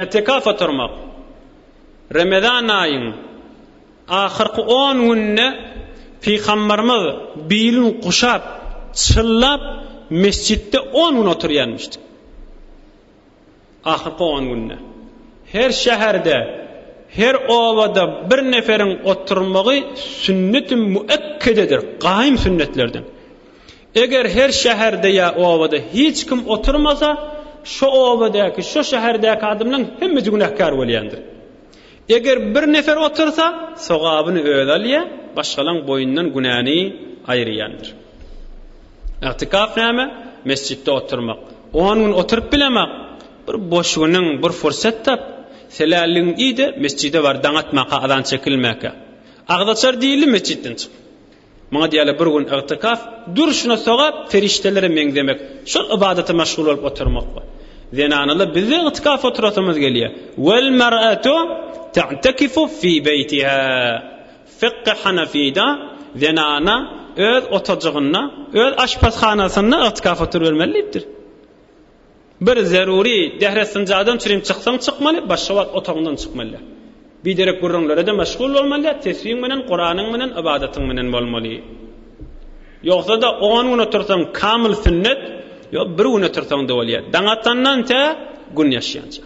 Etikaf oturmak. Ramazan ayının ahırkı 10 günne Peygamberimiz bilin kuşap, çıllap mescitte 10 gün oturyanmıştı. Ahırkı 10 günne. Her şehirde, her ovada bir neferin oturmağı sünnet-i müekkededir. Kaim sünnetlerden. Eğer her şehirde ya ovada hiç kim oturmasa, şu ovadaki, şu şehirdeki adamın hemmesi günahkar olayandır. Eğer bir nefer otursa, sogabını öğreliye, başkalan boyundan günahını ayırayandır. İtikaf neyme? Mescitte oturmak. 10 gün oturup bilemek. Bir boş günün, bir fırsat tap. Selalin iyi de mescide var, danatmaka, adan çekilmeka. Ağdaçar değil mescitten çık. Bana diyelim bir gün itikaf, dur şuna sogab, feriştelere mengdemek. Şu ibadete meşgul olup oturmak var. Zenanalı bize itikaf oturatımız geliyor. Vel mer'atu ta'tekifu fi beytiha. Fiqh Hanefi'da zenana öz otacığına, öz aşpazxanasına itikaf oturvermelidir. Bir zaruri dehresincadan çürüm çıksan çıkmalı, başka vaat otağından çıkmalı. Bir derek gurrunlara da meşgul olmalı, tesbih menen, Kur'an'ın menen, ibadetin menen olmalı. Yoksa da 10 gün otursan kamil sünnet, yok bir gün otursan da oluyor. Danattandan te gün yaşayanca.